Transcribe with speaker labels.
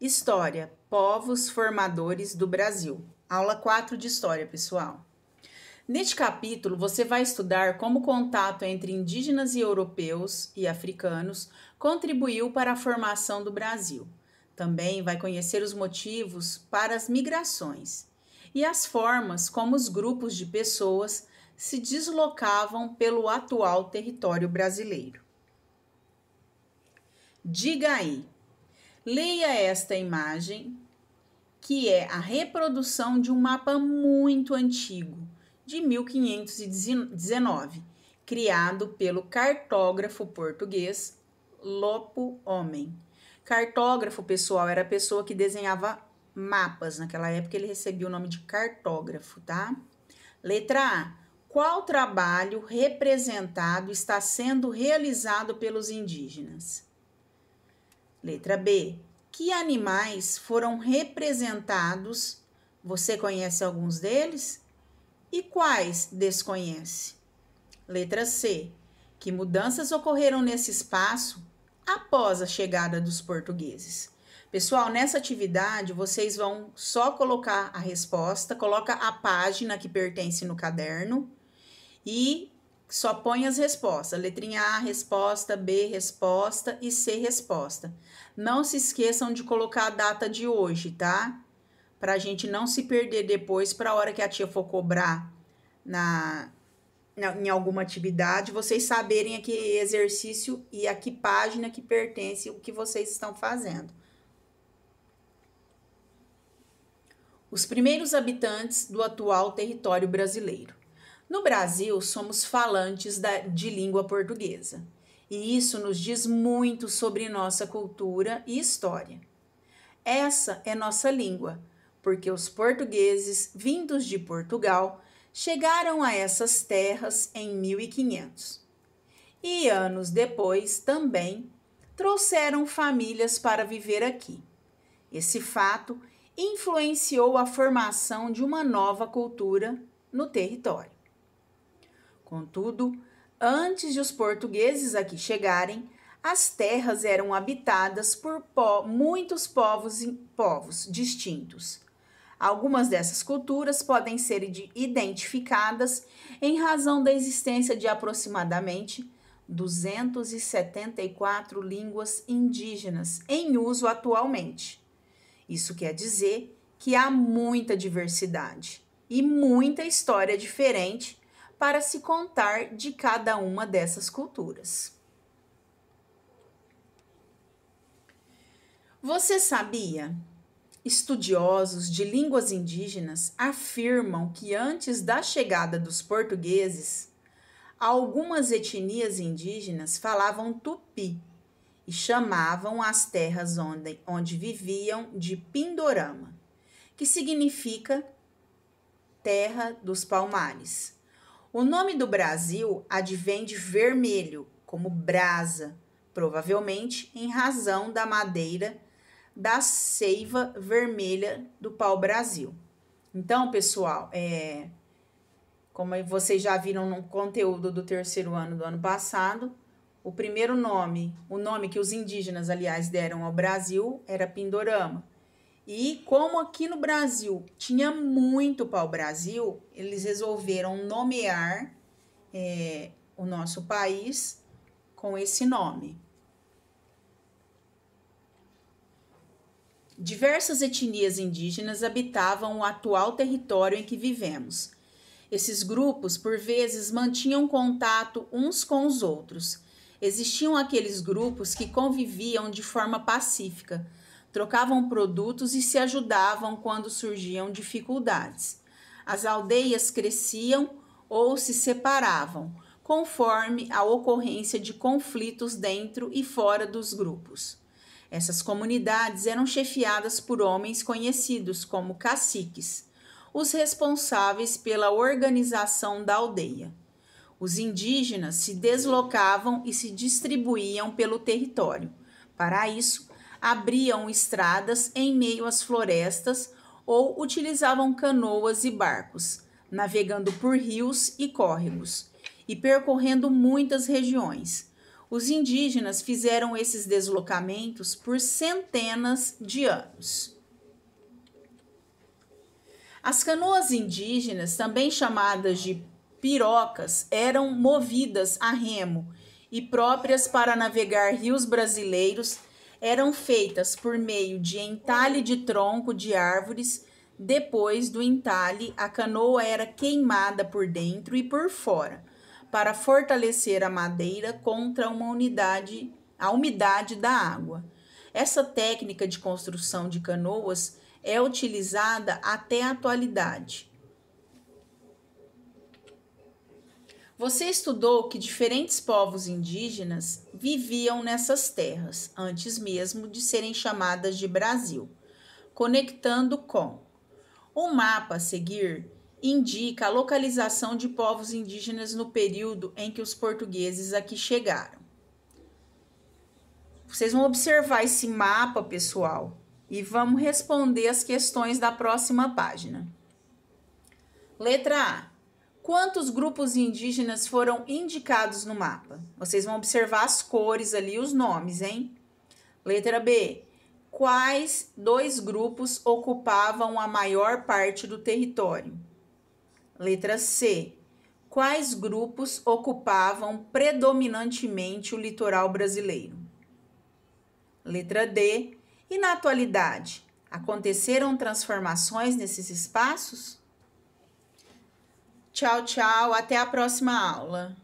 Speaker 1: História, povos formadores do Brasil. Aula 4 de História, pessoal. Neste capítulo, você vai estudar como o contato entre indígenas e europeus e africanos contribuiu para a formação do Brasil. Também vai conhecer os motivos para as migrações e as formas como os grupos de pessoas se deslocavam pelo atual território brasileiro. Diga aí. Leia esta imagem, que é a reprodução de um mapa muito antigo, de 1519, criado pelo cartógrafo português Lopo Homem. Cartógrafo, pessoal, era a pessoa que desenhava mapas. Naquela época ele recebia o nome de cartógrafo, tá? Letra A. Qual trabalho representado está sendo realizado pelos indígenas? Letra B. Que animais foram representados? Você conhece alguns deles? E quais desconhece? Letra C. Que mudanças ocorreram nesse espaço após a chegada dos portugueses? Pessoal, nessa atividade vocês vão só colocar a resposta, coloca a página que pertence no caderno e só põe as respostas. Letrinha A, resposta, B, resposta e C, resposta. Não se esqueçam de colocar a data de hoje, tá? Para a gente não se perder depois, para a hora que a tia for cobrar em alguma atividade, vocês saberem a que exercício e a que página que pertence o que vocês estão fazendo. Os primeiros habitantes do atual território brasileiro. No Brasil, somos falantes de língua portuguesa, e isso nos diz muito sobre nossa cultura e história. Essa é nossa língua, porque os portugueses, vindos de Portugal, chegaram a essas terras em 1500. E anos depois, também, trouxeram famílias para viver aqui. Esse fato influenciou a formação de uma nova cultura no território. Contudo, antes de os portugueses aqui chegarem, as terras eram habitadas por muitos povos distintos. Algumas dessas culturas podem ser identificadas em razão da existência de aproximadamente 274 línguas indígenas em uso atualmente. Isso quer dizer que há muita diversidade e muita história diferente para se contar de cada uma dessas culturas. Você sabia? Estudiosos de línguas indígenas afirmam que antes da chegada dos portugueses, algumas etnias indígenas falavam tupi e chamavam as terras onde viviam de Pindorama, que significa terra dos palmares. O nome do Brasil advém de vermelho, como brasa, provavelmente em razão da madeira da seiva vermelha do pau-brasil. Então, pessoal, como vocês já viram no conteúdo do terceiro ano do ano passado, o primeiro nome, o nome que os indígenas, aliás, deram ao Brasil era Pindorama. E como aqui no Brasil tinha muito pau-brasil, eles resolveram nomear o nosso país com esse nome. Diversas etnias indígenas habitavam o atual território em que vivemos. Esses grupos, por vezes, mantinham contato uns com os outros. Existiam aqueles grupos que conviviam de forma pacífica, trocavam produtos e se ajudavam quando surgiam dificuldades. As aldeias cresciam ou se separavam, conforme a ocorrência de conflitos dentro e fora dos grupos. Essas comunidades eram chefiadas por homens conhecidos como caciques, os responsáveis pela organização da aldeia. Os indígenas se deslocavam e se distribuíam pelo território. Para isso, abriam estradas em meio às florestas ou utilizavam canoas e barcos, navegando por rios e córregos e percorrendo muitas regiões. Os indígenas fizeram esses deslocamentos por centenas de anos. As canoas indígenas, também chamadas de pirocas, eram movidas a remo e próprias para navegar rios brasileiros, eram feitas por meio de entalhe de tronco de árvores. Depois do entalhe, a canoa era queimada por dentro e por fora, para fortalecer a madeira contra a umidade da água. Essa técnica de construção de canoas é utilizada até a atualidade. Você estudou que diferentes povos indígenas viviam nessas terras, antes mesmo de serem chamadas de Brasil, conectando com o mapa a seguir indica a localização de povos indígenas no período em que os portugueses aqui chegaram. Vocês vão observar esse mapa, pessoal, e vamos responder as questões da próxima página. Letra A. Quantos grupos indígenas foram indicados no mapa? Vocês vão observar as cores ali, os nomes, hein? Letra B. Quais dois grupos ocupavam a maior parte do território? Letra C. Quais grupos ocupavam predominantemente o litoral brasileiro? Letra D. E na atualidade, aconteceram transformações nesses espaços? Tchau, tchau, até a próxima aula.